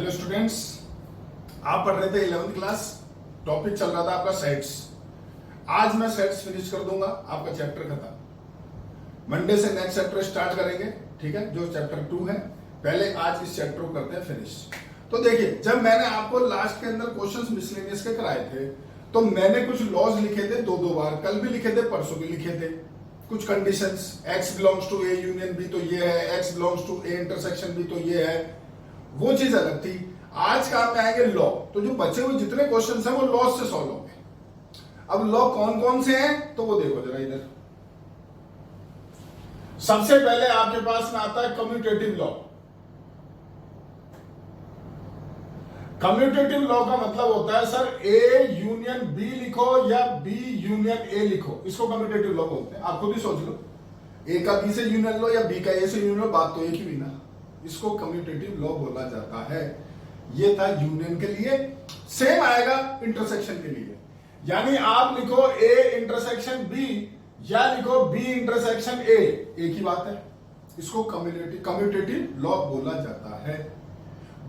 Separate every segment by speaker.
Speaker 1: Hello students, आप पढ़ रहे थे 11th क्लास। टॉपिक चल रहा था आपका सेट्स। आज मैं सेट्स फिनिश कर दूंगा, आपका चैप्टर खत्म। मंडे से नेक्स्ट चैप्टर स्टार्ट करेंगे, ठीक है, जो चैप्टर 2 है। पहले आज इस चैप्टर को करते हैं फिनिश। तो देखिए, जब मैंने आपको लास्ट के अंदर क्वेश्चंस मिसलेनियस के कराए थे, तो मैंने कुछ लॉज लिखे थे दो बार, कल भी लिखे थे, परसों भी लिखे थे। कुछ conditions, x belongs to A union B तो ये है, x belongs to A intersection B तो ये है, वो चीज अलग थी। आज काम में आएंगे लॉ। तो जो बचे हुए जितने क्वेश्चंस हैं वो लॉ से सॉल्व होंगे। अब लॉ कौन कौन से हैं तो वो देखो जरा इधर। सबसे पहले आपके पास में आता है कम्यूटेटिव लॉ। कम्यूटेटिव लॉ का मतलब होता है सर ए यूनियन बी लिखो या बी यूनियन ए लिखो, इसको कम्यूटेटिव लॉ बोलते हैं। आप खुद ही सोच लो, ए का बी से यूनियन लो या बी का ए से यूनियन लो, बात तो एक ही हुई ना। इसको कम्यूटेटिव लॉ बोला जाता है। ये था यूनियन के लिए, सेम आएगा इंटरसेक्शन के लिए। यानी आप लिखो ए इंटरसेक्शन बी या लिखो बी इंटरसेक्शन ए, एक ही बात है। इसको कम्यूटेटिव लॉ बोला जाता है।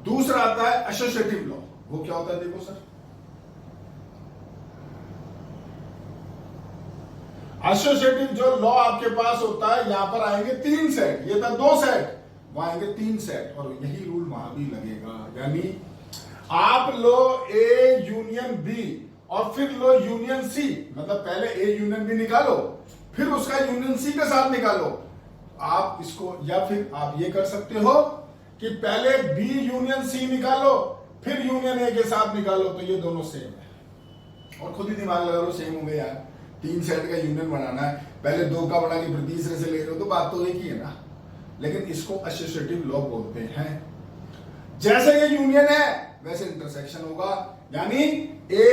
Speaker 1: दूसरा आता है एसोसिएटिव लॉ। वो क्या होता है देखो सर। एसोसिएटिव जो लॉ आपके पास होता है, यहां पर आएंगे 3 सेट, ये था 2 सेट, वहां आएंगे 3 सेट, और यही रूल वहां भी लगेगा। यानी आप लो ए यूनियन बी और फिर लो यूनियन सी, मतलब पहले ए यूनियन बी निकालो, फिर उसका यूनियन सी के साथ निकालो। आप इसको, या फिर आप ये कर सकते हो कि पहले बी यूनियन सी निकालो, फिर यूनियन ए के साथ निकालो, तो ये दोनों सेम है। और खुद ही दिमाग लगा लो, सेम हो गए यार, 3 सेट का यूनियन बनाना है, पहले 2 का बना के फिर तीसरे से ले रहे हो, तो बात तो एक ही है ना। लेकिन इसको एसोसिएटिव लॉ बोलते हैं। जैसे ये यूनियन है वैसे इंटरसेक्शन होगा। यानी A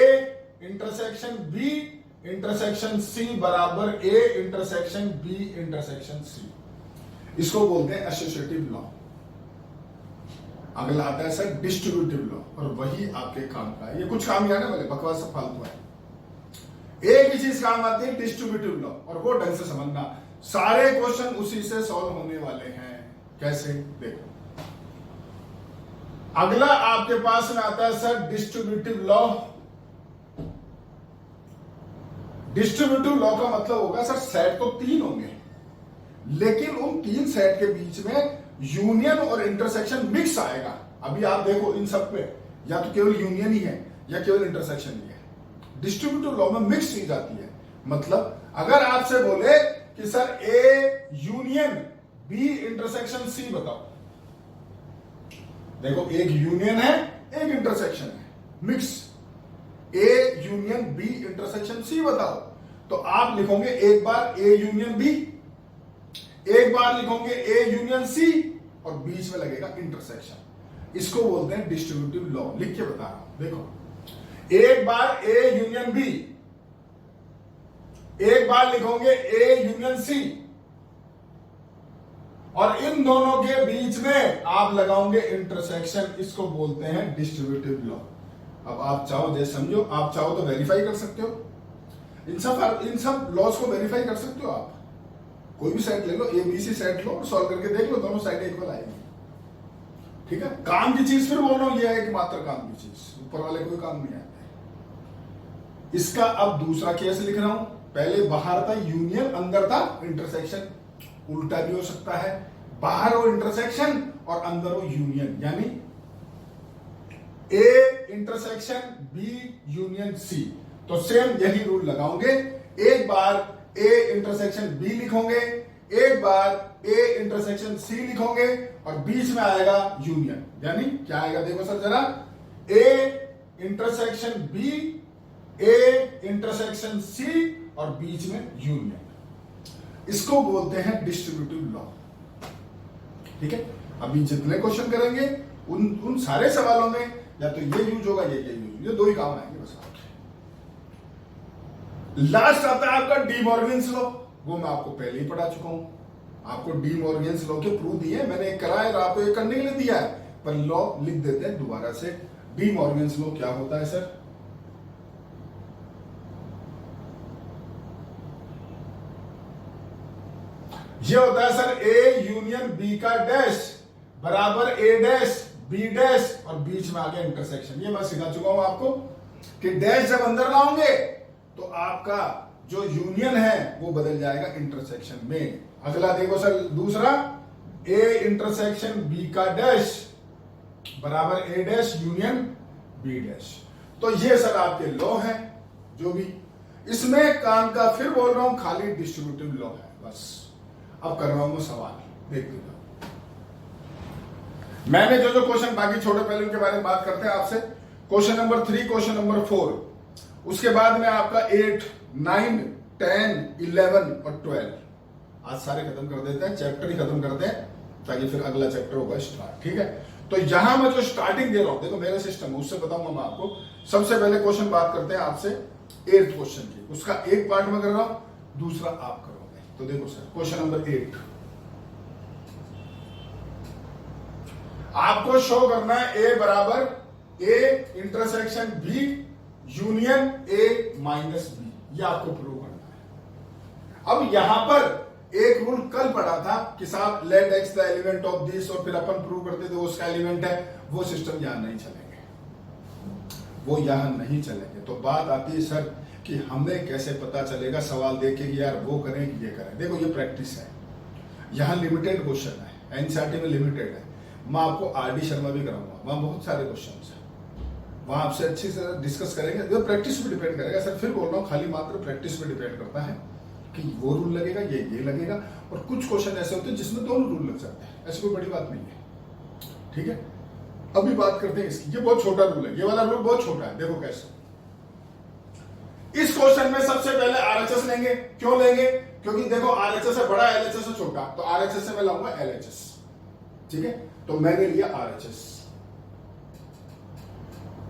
Speaker 1: intersection B intersection C बराबर A intersection B intersection C, इसको बोलते हैं एसोसिएटिव लॉ। अगला आता है सर डिस्ट्रीब्यूटिव लॉ, और वही आपके काम का है। ये कुछ काम ही है ना, बोले बकवास सब फालतू है। एक ही चीज काम आती है, डिस्ट्रीब्यूटिव लॉ, और वो ढंग से समझना। सारे क्वेश्चन उसी से सॉल्व होने वाले हैं। कैसे देखो, अगला आपके पास में आता है sir distributive law. Distributive law का मतलब होगा सर सेट तो 3 होंगे, लेकिन उन 3 सेट के बीच में यूनियन और इंटरसेक्शन मिक्स आएगा। अभी आप देखो इन सब पे या तो केवल यूनियन ही है या केवल इंटरसेक्शन ही है। डिस्ट्रीब्यूटिव लॉ में मिक्स चीज आती है। मतलब अगर आपसे बोले कि sir A union B intersection C बताओ, देखो एक यूनियन है एक इंटरसेक्शन है, mix. A union B intersection C बताओ, तो आप लिखोगे एक बार ए यूनियन बी, एक बार लिखोगे ए यूनियन सी, और बीच में लगेगा इंटरसेक्शन। इसको बोलते हैं डिस्ट्रीब्यूटिव लॉ। लिख के बता रहा हूं, देखो एक बार ए यूनियन बी, एक बार लिखोगे ए यूनियन सी, और इन दोनों के बीच में आप लगाओगे इंटरसेक्शन। इसको बोलते हैं डिस्ट्रीब्यूटिव लॉ। अब आप चाहो जैसे समझो, आप चाहो तो वेरीफाई कर सकते हो, इन सब लॉज को वेरीफाई कर सकते हो आप। कोई भी सेट ले लो, एबीसी सेट लो और सॉल्व करके देख लो, दोनों साइड इक्वल आएगी। ठीक है, काम की चीज फिर बोल रहा हूं, ये है कि मात्र काम की चीज, ऊपर वाले कोई काम नहीं आते। इसका अब दूसरा केस लिख रहा हूं। पहले बाहर था यूनियन, अंदर था इंटरसेक्शन। उल्टा भी हो सकता है, बाहर हो इंटरसेक्शन और अंदर हो यूनियन। यानी A intersection B union C, तो सेम यही रूल लगाओगे। एक बार ए इंटरसेक्शन बी लिखोगे, एक बार ए इंटरसेक्शन सी लिखोगे, और बीच में आएगा यूनियन। यानी क्या आएगा देखो सर जरा, A intersection B, A intersection C, और बीच में यूनियन। इसको बोलते हैं डिस्ट्रीब्यूटिव लॉ। ठीक है, अभी जितने क्वेश्चन करेंगे उन सारे सवालों में या तो ये यूज होगा, ये 2 ही काम आएंगे बस आपके। लास्ट आता है आपका डी मॉर्गन्स लॉ। वो मैं आपको पहले ही पढ़ा चुका हूं। आपको डी मॉर्गन्स लॉ के प्रूफ दिए, मैंने एक कराया और आपको ये करने के लिए दिया है, पर लॉ लिख देते हैं दोबारा से। डी मॉर्गन्स लॉ क्या होता है सर? ये होता है सर ए यूनियन बी का डैश बराबर ए डैश बी डैश और बीच में आ गया इंटरसेक्शन। ये मैं सिखा चुका हूं आपको कि डैश जब अंदर लाओगे तो आपका जो यूनियन है वो बदल जाएगा इंटरसेक्शन में। अगला देखो सर, दूसरा ए इंटरसेक्शन बी का डैश बराबर ए डैश यूनियन बी डैश। तो ये सर आपके लॉ है जो भी। इसमें काम का फिर बोल रहा हूं खाली डिस्ट्रीब्यूटिव लॉ है बस। अब कर रहा हूं मैं सवाल, देख लीजिए। मैंने जो जो क्वेश्चन बाकी छोटे पहले उनके बारे में बात करते हैं आपसे। क्वेश्चन नंबर 3, क्वेश्चन नंबर 4, उसके बाद में आपका 8, 9, 10, 11 और 12 आज सारे खत्म कर देते हैं, चैप्टर ही खत्म करते हैं ताकि फिर अगला चैप्टर होगा स्टार्ट। ठीक है, तो यहां मैं जो स्टार्टिंग दे रहा हूं, देखो मेरा सिस्टम उससे बताऊंगा मैं आपको। सबसे पहले क्वेश्चन बात करते हैं आपसे 8th क्वेश्चन की। उसका एक पार्ट में कर रहा हूं, दूसरा आप करोगे। तो देखो सर, क्वेश्चन नंबर 8 आपको शो करना है ए बराबर A intersection B union A minus B, ये आपको प्रूव करना है। अब यहां पर एक रूल कल पढ़ा था कि साहब let X the element of this, और फिर अपन प्रूव करते थे उसका एलिमेंट है। वो सिस्टम यहां नहीं चलेंगे, वो यहां नहीं चलेंगे। तो बात आती है सर कि हमें कैसे पता चलेगा सवाल देके कि यार वो करें कि ये करें। देखो ये प्रैक्टिस है, यहां लिमिटेड क्वेश्चन है, एनसीईआरटी में लिमिटेड है। मैं आपको आरडी शर्मा भी कराऊंगा, वहां बहुत सारे क्वेश्चन है, वहां आपसे अच्छी से डिस्कस करेंगे। जो प्रैक्टिस पे डिपेंड करेगा सर, फिर बोल रहा हूं खाली मात्र प्रैक्टिस पे डिपेंड करता है कि वो रूल लगेगा ये लगेगा। और कुछ क्वेश्चन ऐसे होते हैं जिसमें दोनों रूल लग जाते हैं, ऐसी कोई बड़ी बात नहीं है। ठीक है, अभी बात करते हैं इसकी। ये बहुत छोटा रूल है, ये वाला रूल बहुत छोटा है। देखो कैसे, इस क्वेश्चन में सबसे पहले आरएचएस लेंगे। क्यों लेंगे? क्योंकि देखो आरएचएस है बड़ा, एलएचएस है छोटा, तो आरएचएस से मैं लाऊंगा एलएचएस। ठीक है, तो मैंने लिया आरएचएस।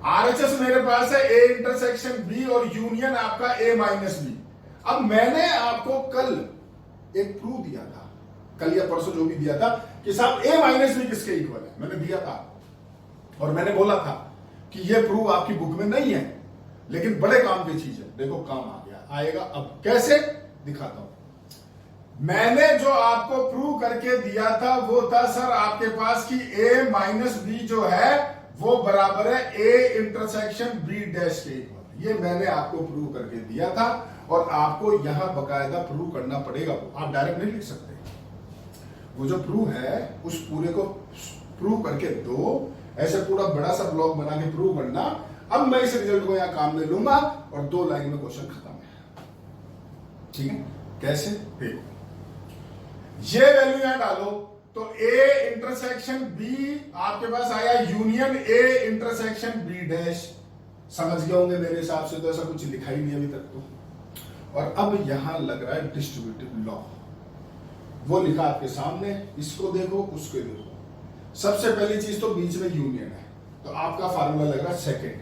Speaker 1: आरएचएस मेरे पास है ए इंटरसेक्शन बी और यूनियन आपका ए माइनस बी। अब मैंने आपको कल एक प्रूफ दिया था, कल या परसों जो भी दिया था कि साहब ए माइनस बी किसके इक्वल है, मैंने दिया था। और मैंने बोला था कि ये प्रूफ आपकी बुक में नहीं है लेकिन बड़े काम की चीज है। देखो काम आ गया, आएगा। अब कैसे दिखाता हूं। मैंने जो आपको प्रूव करके दिया था वो था सर आपके पास कि a माइनस बी जो है वो बराबर है a इंटरसेक्शन b डैश के इक्वल। ये मैंने आपको प्रूव करके दिया था और आपको यहां बकायदा प्रूव करना पड़ेगा। आप डायरेक्ट नहीं लिख सकते, वो जो प्रूव है उस पूरे को प्रूव करके दो, ऐसे पूरा बड़ा सा ब्लॉक बना के प्रूव करना। अब मैं इस रिजल्ट को यहां काम में लूंगा और 2 लाइन में क्वेश्चन खत्म है। ठीक है, कैसे देखो, ये वैल्यू यहां डालो तो a इंटरसेक्शन b आपके पास आया union a intersection b dash. समझ गए होंगे मेरे हिसाब से, तो ऐसा कुछ लिखा ही नहीं अभी तक तो। और अब यहां लग रहा है डिस्ट्रीब्यूटिव लॉ, वो लिखा आपके सामने, इसको देखो उसको देखो। सबसे पहली चीज तो बीच में यूनियन है, तो आपका फार्मूला लग रहा है सेकेंड।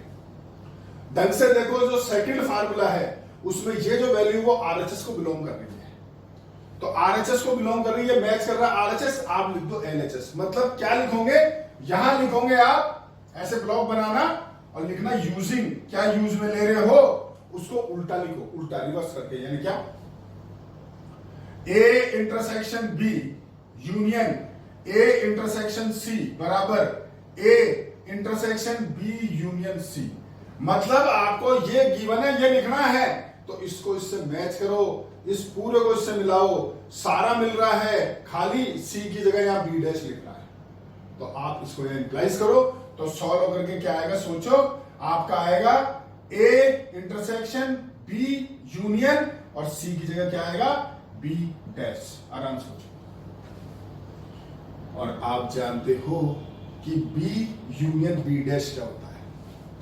Speaker 1: ढंग से देखो, जो सेकेंड फार्मूला है उसमें ये जो वैल्यू वो आरएचएस को बिलोंग कर रही है, तो आरएचएस को बिलोंग कर रही है, मैच कर रहा है आरएचएस। आप लिख दो एलएचएस। मतलब क्या लिखोगे, यहां लिखोगे आप ऐसे ब्लॉक बनाना और लिखना यूजिंग, क्या यूज में ले रहे हो उसको उल्टा लिखो, उल्टा रिवर्स करके। यानी क्या, A intersection B union A intersection C बराबर A intersection B union C. मतलब आपको ये गिवन है, ये लिखना है, तो इसको इससे मैच करो, इस पूरे को इससे मिलाओ, सारा मिल रहा है, खाली सी की जगह यहां बी डैश लिखना है। तो आप इसको इंप्लाइज करो, तो सॉल्व करके क्या आएगा सोचो। आपका आएगा ए इंटरसेक्शन बी यूनियन और सी की जगह क्या आएगा, बी डैश। आराम से सोचो। और आप जानते हो कि बी यूनियन बी डैश क्या होता है,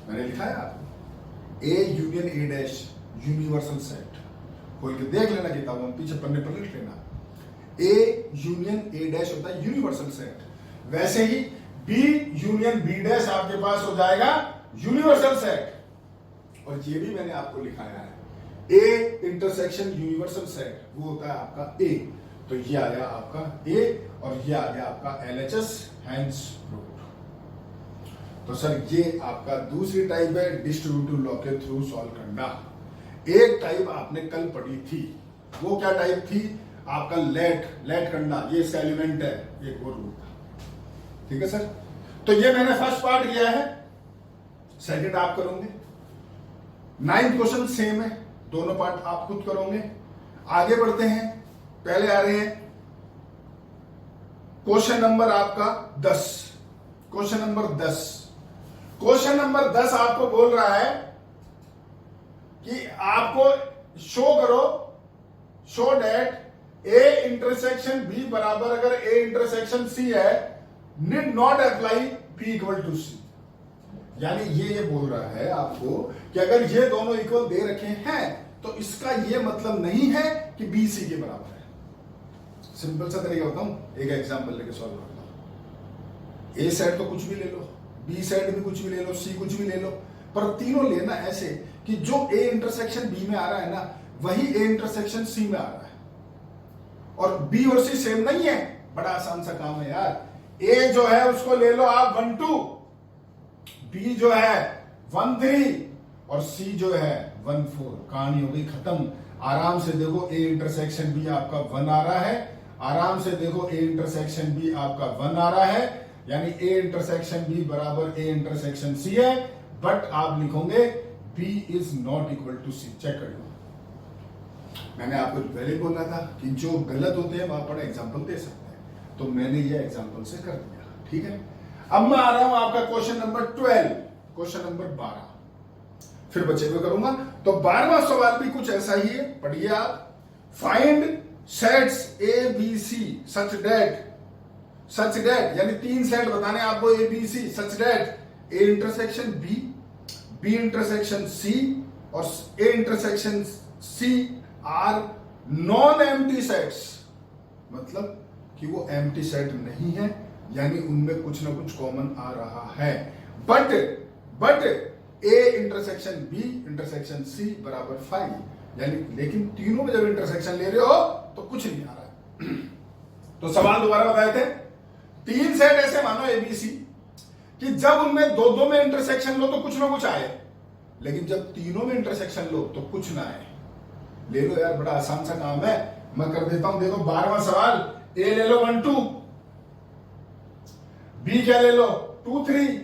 Speaker 1: मैंने लिखा है आपको, A union A dash universal set. खोल के देख लेना किताब में, पीछे पन्ने पर लिख लेना। ए यूनियन ए डैश होता है यूनिवर्सल सेट। वैसे ही बी यूनियन बी डैश आपके पास हो जाएगा यूनिवर्सल सेट। और ये भी मैंने आपको लिखाया है, ए इंटरसेक्शन यूनिवर्सल सेट वो होता है आपका ए। तो ये आ गया आपका ए और ये आ गया आपका एलएचएस, हैंस प्रूव्ड। तो सर ये आपका दूसरी टाइप है डिस्ट्रीब्यूटिव लॉ के थ्रू सॉल्व करना। एक टाइप आपने कल पढ़ी थी, वो क्या टाइप थी, आपका लेट करना, ये इसका एलिमेंट है, ये वो रूल था। ठीक है सर, तो ये मैंने फर्स्ट पार्ट किया है, सेकंड आप करोगे। 9th क्वेश्चन सेम है, दोनों पार्ट आप खुद करोगे। आगे बढ़ते हैं, पहले आ रहे हैं क्वेश्चन नंबर आपका 10। क्वेश्चन नंबर 10, क्वेश्चन नंबर 10 आपको बोल रहा है कि आपको शो करो, show that A intersection B बराबर, अगर ए इंटरसेक्शन सी है, need not apply B equal to C. यानी ये बोल रहा है आपको कि अगर ये दोनों इक्वल दे रखे हैं तो इसका ये मतलब नहीं है कि बी सी के बराबर है। सिंपल सा तरीका बताऊं, एक एग्जांपल लेके सॉल्व करता हूं। ए सेट तो कुछ भी ले लो, बी सेट भी कुछ भी ले लो, सी कुछ भी ले लो, पर तीनों लेना ऐसे कि जो ए इंटरसेक्शन बी में आ रहा है ना, वही ए इंटरसेक्शन सी में आ रहा है। और बी और सी सेम नहीं है, बड़ा आसान सा काम है यार। ए जो है उसको ले लो आप 1 2, बी जो है 1 3 और सी जो है 1 4। कहानी हो गई खत्म। आराम से देखो ए इंटरसेक्शन बी आपका 1 आ रहा है, आराम से देखो ए इंटरसेक्शन बी आपका 1 आ रहा है, यानी ए इंटरसेक्शन बी बराबर ए इंटरसेक्शन सी है। बट आप लिखोगे B is not equal to C. Check कर लो, मैंने आपको पहले बोला था कि जो गलत होते हैं वहां पर एग्जाम्पल दे सकते हैं, तो मैंने ये एग्जाम्पल से कर दिया। ठीक है, अब मैं आ रहा हूं आपका क्वेश्चन नंबर 12, क्वेश्चन नंबर 12 फिर बच्चे को करूंगा। तो 12वां सवाल भी कुछ ऐसा ही है, पढ़िए आप। Find sets A B C such that यानी 3 सेट बताने आपको A B C, such that A intersection B, B intersection C और A intersection C are non empty sets. मतलब कि वो एम्प्टी सेट नहीं है, यानी उनमें कुछ ना कुछ कॉमन आ रहा है। But A intersection B intersection C बराबर 5, यानी लेकिन तीनों में जब इंटरसेक्शन ले रहे हो तो कुछ नहीं आ रहा है। तो सवाल दोबारा बताए थे, 3 सेट ऐसे मानो ए बी सी कि जब उनमें दो में इंटरसेक्शन लो तो कुछ ना कुछ आए, लेकिन जब तीनों में इंटरसेक्शन लो तो कुछ ना आए। ले लो यार, बड़ा आसान सा काम है, मैं कर देता हूं। देखो 12वां सवाल, ए ले लो 1 2, बी क्या ले लो 2 3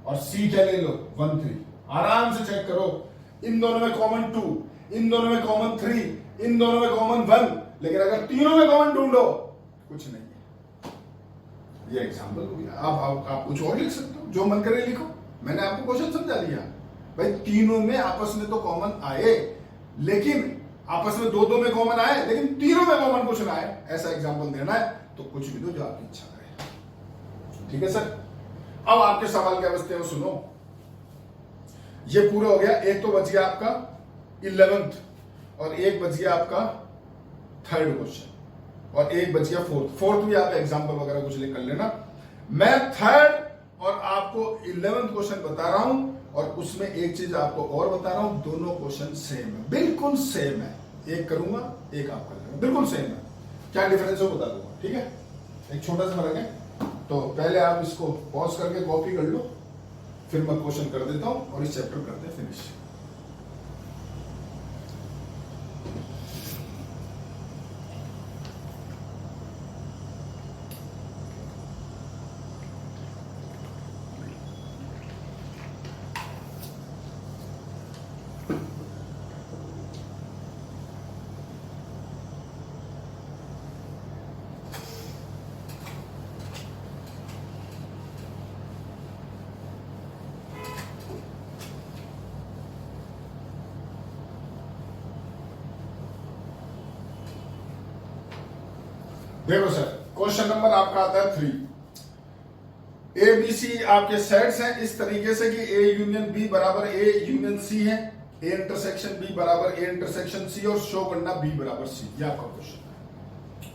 Speaker 1: और सी क्या ले लो 1 3। आराम से चेक करो, इन दोनों में कॉमन 2, इन दोनों में कॉमन 3, इन दोनों में कॉमन 1, लेकिन अगर तीनों में कॉमन ढूंढो कुछ नहीं है। ये एग्जांपल हो गया। आप कुछ और लिख सकते हो, जो मन करे लिखो, मैंने आपको क्वेश्चन समझा दिया। भाई तीनों में आपस में तो कॉमन आए, लेकिन आपस में दो में कॉमन आए, लेकिन तीनों में कॉमन कुछ ना आए, ऐसा एग्जांपल देना है तो कुछ भी दो जो आपकी इच्छा करे। ठीक है सर, अब आपके सवाल क्या बचते हैं सुनो। ये पूरा हो गया, एक तो बच गया आपका 11th और एक बच गया आपका 3rd क्वेश्चन और एक बच गया 4th भी आप एग्जांपल वगैरह कुछ लिख कर लेना। मैं 3rd और आपको 11th क्वेश्चन बता रहा हूं और उसमें एक चीज आपको और बता रहा हूं, दोनों क्वेश्चन सेम है, बिल्कुल सेम है। एक करूंगा एक आप कर लेना, बिल्कुल सेम है। क्या डिफरेंस हो बता दूंगा, ठीक है। एक छोटा सा फर्क है, तो पहले आप इसको पॉज करके कॉपी कर लो, फिर मैं क्वेश्चन कर देता हूं और इस चैप्टर करते हैं फिनिश। देखो सर, क्वेश्चन नंबर आपका आता है 3। ए बी सी आपके सेट्स हैं इस तरीके से कि ए यूनियन बी बराबर ए यूनियन सी है, ए इंटरसेक्शन बी बराबर ए इंटरसेक्शन सी और शो करना बी बराबर सी। ये आपका क्वेश्चन है,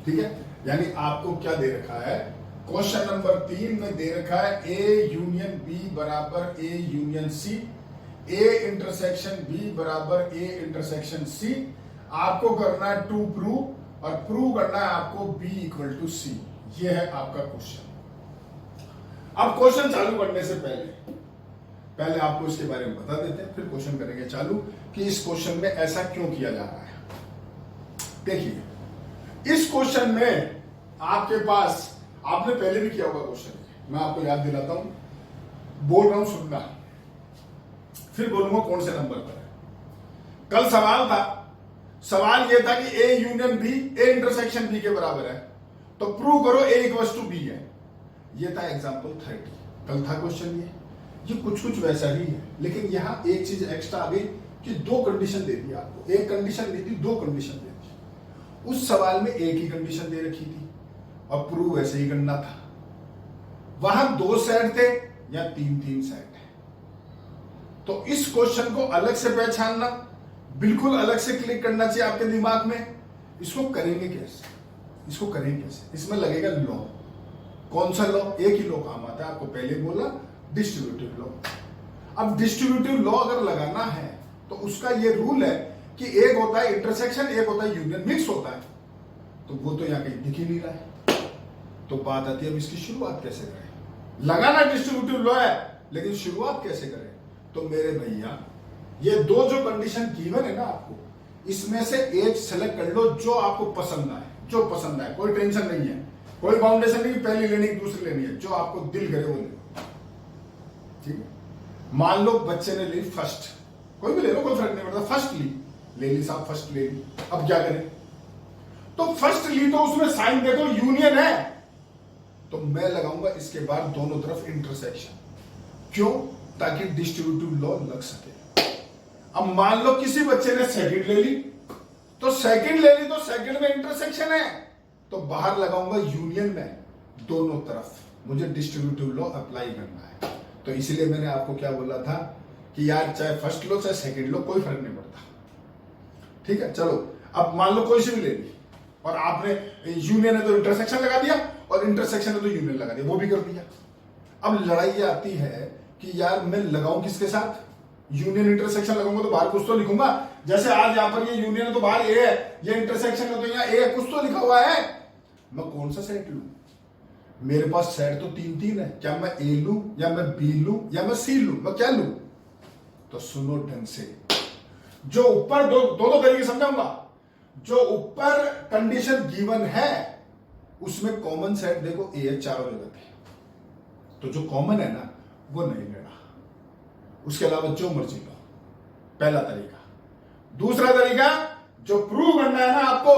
Speaker 1: ठीक है। यानी आपको क्या दे रखा है, क्वेश्चन नंबर 3 में दे रखा है ए यूनियन बी बराबर A union C, A intersection B बराबर ए इंटरसेक्शन सी। आपको करना है टू प्रूव और प्रूव करना है आपको B इक्वल टू सी। ये है आपका क्वेश्चन। अब क्वेश्चन चालू करने से पहले आपको इसके बारे में बता देते हैं, फिर क्वेश्चन करेंगे चालू कि इस क्वेश्चन में ऐसा क्यों किया जा रहा है। देखिए, इस क्वेश्चन में आपके पास, आपने पहले भी किया होगा क्वेश्चन, मैं आपको याद दिलाता हूं, बोल रहा हूं सुनना, फिर बोलूंगा कौन से नंबर पर है। कल सवाल था, सवाल यह था कि A union B, A intersection B के बराबर है, तो प्रूव करो ए इक्वल्स टू बी है। ये था एग्जांपल 30, कल था क्वेश्चन ये कुछ वैसा ही है, लेकिन यहां एक चीज एक्स्ट्रा आ गई कि दो कंडीशन दे दी आपको, एक कंडीशन दी थी, दो कंडीशन दे दी। उस सवाल में एक ही कंडीशन दे रखी थी और प्रूव ऐसे ही करना था। वहां दो सेट थे या तीन सेट है, तो इस क्वेश्चन को अलग से पहचानना, बिल्कुल अलग से क्लिक करना चाहिए आपके दिमाग में। इसको करेंगे कैसे, इसको करेंगे कैसे? इसमें लगेगा लॉ। कौन सा लॉ? एक ही लॉ काम आता है, आपको पहले बोला, डिस्ट्रीब्यूटिव लॉ। अब डिस्ट्रीब्यूटिव लॉ अगर लगाना है तो उसका ये रूल है कि एक होता है इंटरसेक्शन, एक होता है यूनियन, मिक्स होता है। तो वो तो यहां कहीं दिख ही नहीं रहा है। तो बात आती है अब इसकी शुरुआत कैसे करें। लगाना डिस्ट्रीब्यूटिव लॉ है, लेकिन शुरुआत कैसे करें? तो मेरे भैया ये दो जो कंडीशन गिवन है ना आपको, इसमें से एक सेलेक्ट कर लो जो आपको पसंद आए, जो पसंद आए। कोई टेंशन नहीं है, कोई बाउंडेशन नहीं, पहली लेनी दूसरी लेनी है, जो आपको दिल करे वो ले। ठीक है, मान लो बच्चे ने ली फर्स्ट, कोई भी ले लो, कोई फर्क नहीं पड़ता, फर्स्ट ले ली साहब, फर्स्ट ले ली। अब क्या करें? तो फर्स्ट ली तो उसमें साइन देखो यूनियन है, तो मैं लगाऊंगा इसके बाद दोनों तरफ इंटरसेक्शन। क्यों? ताकि डिस्ट्रीब्यूटिव लॉ लग सके। अब मान लो किसी बच्चे ने सेकंड ले ली, तो सेकंड ले ली तो सेकंड में इंटरसेक्शन है, तो बाहर लगाऊंगा यूनियन में, दोनों तरफ मुझे डिस्ट्रीब्यूटिव लॉ अप्लाई करना है। तो इसलिए मैंने आपको क्या बोला था कि यार चाहे फर्स्ट लो चाहे सेकंड लो, कोई फर्क नहीं पड़ता। ठीक है, चलो अब मान लो कोई सी भी ले ली और आपने यूनियन है तो इंटरसेक्शन लगा दिया और इंटरसेक्शन है तो यूनियन लगा दिया, वो भी कर दिया। अब लड़ाई आती है कि यार मैं लगाऊं किसके साथ? यूनियन इंटरसेक्शन लगाऊंगा तो बाहर कुछ तो लिखूंगा। जैसे आज यहां पर ये यूनियन है तो बाहर ए है, ये इंटरसेक्शन है तो यहां ए है, कुछ तो लिखा हुआ है। मैं कौन सा सेट लूं? मेरे पास सेट तो तीन है, क्या मैं ए लूं या मैं बी लूं या मैं सी लूं? मैं क्या लूं? तो सुनो ढंग से, जो ऊपर दो तरीके समझाऊंगा। जो ऊपर कंडीशन गिवन है उसमें कॉमन सेट देखो ए है चारों जगह पे, तो जो कॉमन है ना वो नहीं लेना, उसके अलावा जो मर्जी लो। पहला तरीका। दूसरा तरीका, जो प्रूव करना है ना आपको,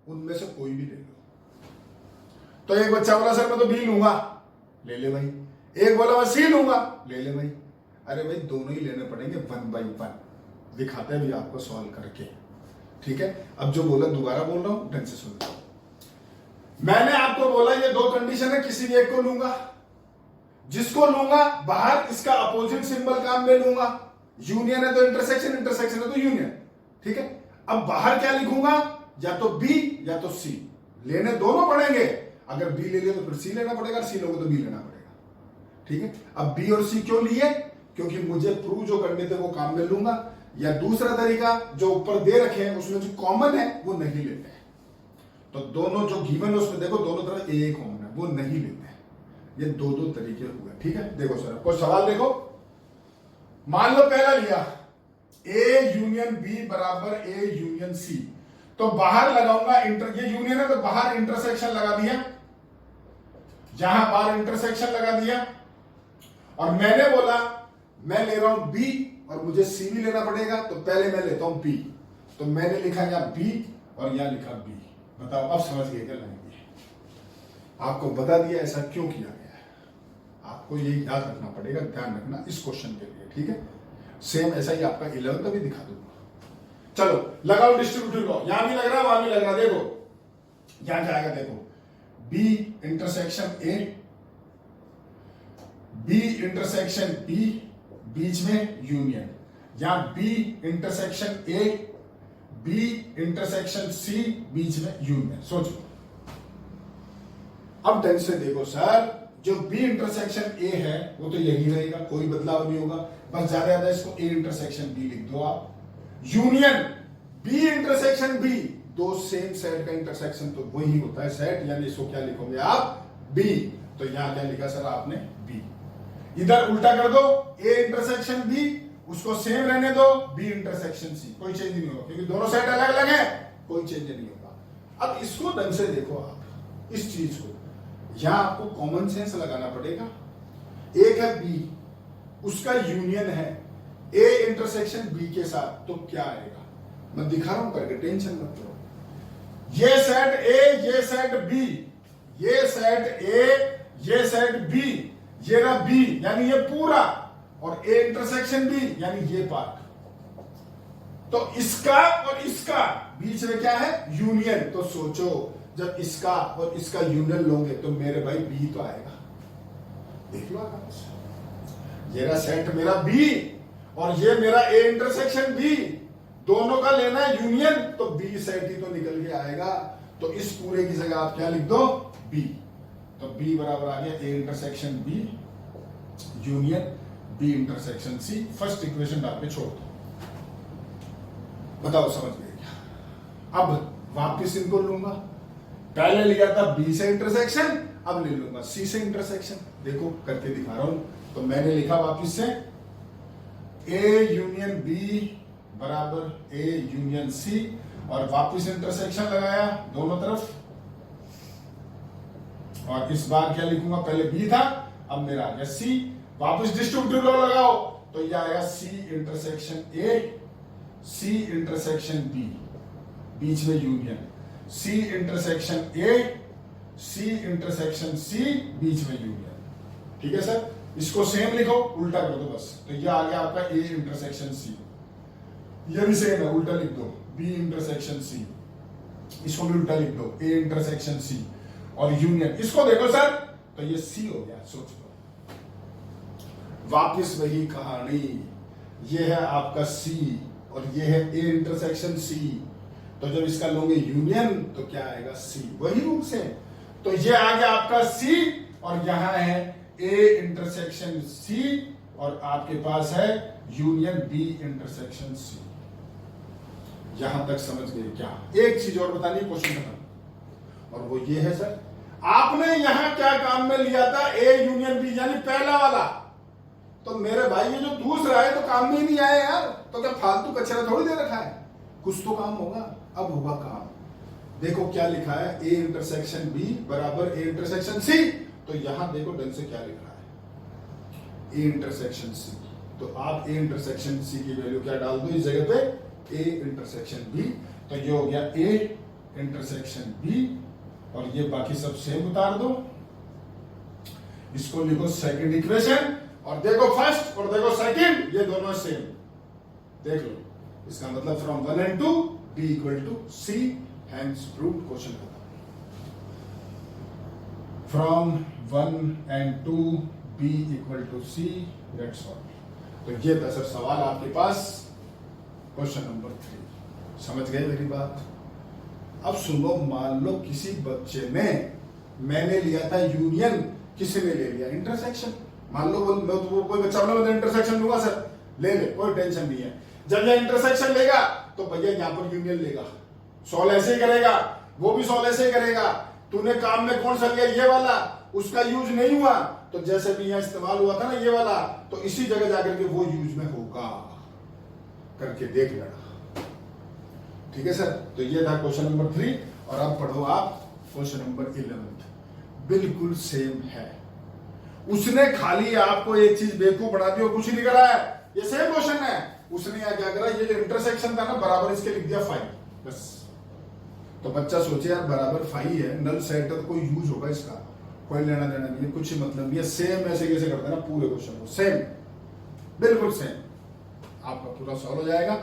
Speaker 1: उनमें से कोई भी ले लो। तो एक बच्चा बोला सर मैं तो बी लूंगा, ले ले भाई। एक बोला मैं सी लूंगा, ले ले भाई। अरे भाई दोनों ही लेने पड़ेंगे, 1 बाई 1 दिखाते भी आपको सॉल्व करके। ठीक है, अब जो बोला दोबारा बोल रहा हूं, ढंग से सुन लो। मैंने आपको बोला ये दो कंडीशन है, किसी भी एक को लूंगा। जिसको लूंगा बाहर इसका अपोजिट सिंबल काम में लूंगा। यूनियन है तो इंटरसेक्शन, इंटरसेक्शन है तो यूनियन। ठीक है, अब बाहर क्या लिखूंगा? या तो बी या तो सी, लेने दोनों पड़ेंगे। अगर बी ले लिया तो फिर सी लेना पड़ेगा, सी लोगे तो बी लेना पड़ेगा। ठीक है, अब बी और सी क्यों लिए? क्योंकि मुझे प्रूव जो करने थे वो काम में लूंगा। या दूसरा तरीका, जो ऊपर दे रखे हैं उसमें जो कॉमन है वो नहीं लेते हैं। तो दोनों जो गिवन है उसमें देखो दोनों तरफ ए कॉमन है, वो नहीं लेते हैं। ये दो तरीके हुए। ठीक है, देखो सर कोई सवाल देखो। मान लो पहला लिया ए यूनियन बी बराबर ए यूनियन सी, तो बाहर लगाऊंगा ये यूनियन है तो बाहर इंटरसेक्शन लगा दिया, जहां बाहर इंटरसेक्शन लगा दिया। और मैंने बोला मैं ले रहा हूं बी और मुझे सी भी लेना पड़ेगा, तो पहले मैं लेता हूं बी। तो मैंने लिखा यहां बी और यहां लिखा बी। बताओ अब समझ गए क्या लाएंगे? आपको बता दिया ऐसा क्यों किया गया है। आपको ये याद रखना पड़ेगा, ध्यान रखना इस क्वेश्चन के लिए। ठीक है, सेम ऐसा ही आपका 11th भी दिखा दूंगा। चलो लगाओ डिस्ट्रीब्यूटिव लॉ, यहां भी लग रहा है वहां भी लग रहा है। देखो यहां जाएगा, देखो B intersection A, B intersection B, बीच में यूनियन। यहां B intersection A, B intersection C, बीच में यूनियन। सोचो अब ढंग से देखो सर, जो बी इंटरसेक्शन ए है वो तो यही रहेगा, कोई बदलाव नहीं होगा। बस ज्यादा इसको ए इंटरसेक्शन बी लिख दो आप। यूनियन बी इंटरसेक्शन बी, दो सेम सेट का इंटरसेक्शन तो वही होता है सेट, यानी इसको क्या लिखोगे आप? बी। तो यहां क्या लिखा सर आपने? बी। इधर उल्टा कर दो, ए इंटरसेक्शन बी, उसको सेम रहने दो, बी इंटरसेक्शन सी, कोई चेंज नहीं होगा क्योंकि दोनों सेट अलग अलग है, कोई चेंज नहीं होगा। अब इसको ढंग से देखो आप, इस चीज को, यहां आपको कॉमन सेंस लगाना पड़ेगा। एक है बी, उसका यूनियन है ए इंटरसेक्शन बी के साथ, तो क्या आएगा? मैं दिखा रहा हूं करके, टेंशन मत लो। ये सेट ए, ये सेट बी, ये सेट ए, ये सेट बी, ये रहा बी यानी ये पूरा, और ए इंटरसेक्शन बी यानी ये पार्ट। तो इसका और इसका बीच में क्या है? यूनियन। तो सोचो जब इसका और इसका यूनियन लोगे तो मेरे भाई बी तो आएगा। देख लो ये रहा सेट मेरा बी और ये मेरा ए इंटरसेक्शन बी, दोनों का लेना है यूनियन, तो बी सेट ही तो निकल के आएगा। तो इस पूरे की जगह आप क्या लिख दो? बी। तो बी बराबर आ गया A intersection B union B intersection C. First equation डाल के छोड़ दो। बताओ समझ गए क्या? अब वापिस इनको लूंगा, पहले लिया था बी से इंटरसेक्शन, अब ले लूंगा सी से इंटरसेक्शन। देखो करके दिखा रहा हूं। तो मैंने लिखा वापिस से ए यूनियन बी बराबर ए यूनियन सी, और वापिस इंटरसेक्शन लगाया दोनों तरफ, और इस बार क्या लिखूंगा? पहले बी था, अब मेरा आ गया सी। वापिस डिस्ट्रीब्यूटिव लॉ लगाओ तो यह आएगा C intersection A, C intersection B, बीच में union, C intersection A, C intersection C, बीच में यूनियन। ठीक है सर, इसको सेम लिखो, उल्टा कर दो बस। तो यह आ गया आपका ए इंटरसेक्शन सी, यह भी सेम है, उल्टा लिख दो बी इंटरसेक्शन सी, इसको भी उल्टा लिख दो ए इंटरसेक्शन सी, और यूनियन इसको देखो सर, तो ये सी हो गया। सोच लो, वापिस वही कहानी, ये है आपका सी और ये है ए इंटरसेक्शन सी। तो जब इसका लोगे यूनियन तो क्या आएगा? सी। वही रूप से तो ये आ गया आपका सी, और यहां है ए इंटरसेक्शन सी, और आपके पास है यूनियन बी इंटरसेक्शन सी। यहां तक समझ गए क्या? एक चीज और बतानी है, क्वेश्चन खत्म। और वो ये है सर, आपने यहां क्या काम में लिया था? ए यूनियन बी यानी पहला वाला। तो मेरे भाई ये जो दूसरा है तो काम में ही नहीं आया यार। तो क्या फालतू कचरा थोड़ी दे रखा है? कुछ तो काम होगा। अब होगा काम। देखो क्या लिखा है? ए इंटरसेक्शन बी बराबर ए इंटरसेक्शन सी। तो यहां देखो ढंग से क्या लिख रहा है? A intersection C. तो आप ए इंटरसेक्शन सी की वैल्यू क्या डाल दो इस जगह पे? A intersection B. तो ये हो गया ए इंटरसेक्शन बी, और ये बाकी सब सेम उतार दो। इसको लिखो सेकंड इक्वेशन, और देखो फर्स्ट और देखो सेकंड, ये दोनों सेम। देख लो, इसका मतलब from 1 and 2 b equal to C, hence proved. Question खत्म। From 1 and 2 b equal to C, that's all. तो ये था सर सवाल आपके पास, क्वेश्चन नंबर 3। समझ गए मेरी बात? अब सुनो, मान लो किसी बच्चे ने, मैंने लिया था यूनियन, किसी ने ले लिया इंटरसेक्शन। मान लो कोई बच्चा बोला मैं इंटरसेक्शन लूंगा सर, ले ले, कोई टेंशन नहीं है। जब यह इंटरसेक्शन लेगा तो भैया यहां पर यूनियन लेगा, सॉल्व ऐसे ही करेगा, वो भी सॉल्व ऐसे ही करेगा। तूने काम में कौन सा लिया? ये वाला, उसका यूज नहीं हुआ, तो जैसे भी यहां इस्तेमाल हुआ था ना ये वाला, तो इसी जगह जाकर के वो यूज में होगा। करके देख लेना। ठीक है सर? तो ये था क्वेश्चन नंबर 3, और अब पढ़ो आप क्वेश्चन नंबर 11। बिल्कुल सेम है। उसने खाली आपको एक चीज बेवकूफ बना दी और कुछ नहीं करा है। ये सेम क्वेश्चन है। उसने यहाँ क्या करा? ये जो इंटरसेक्शन था ना, बराबर इसके लिख दिया 5 बस। तो बच्चा सोचे यार बराबर 5 है, नल सेट है, तो कोई यूज होगा इसका? कोई लेना देना नहीं है, कुछ ही मतलब नहीं है। सेम ऐसे कैसे करते हैं ना पूरे क्वेश्चन को, सेम, बिल्कुल सेम। आपका पूरा सॉल्व हो जाएगा।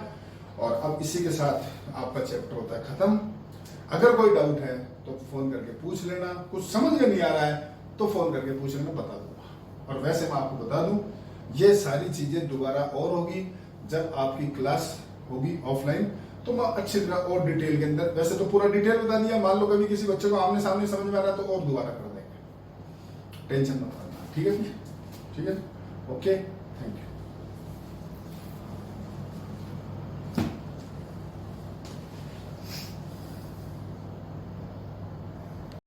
Speaker 1: और अब इसी के साथ आपका चैप्टर होता है खत्म। अगर कोई डाउट है तो फोन करके पूछ लेना। कुछ समझ में नहीं आ रहा है तो फोन करके पूछ लेना, बता दूंगा। और वैसे मैं आपको बता दूं, ये सारी चीजें दोबारा और होगी जब आपकी क्लास होगी ऑफलाइन, तो मैं अच्छी तरह और डिटेल के अंदर, वैसे तो पूरा डिटेल बता दिया। मान लो कभी किसी बच्चे को आमने सामने समझ में आ रहा है तो और दोबारा कर देंगे, टेंशन मत करना। ठीक है? ठीक है, ओके, थैंक यू।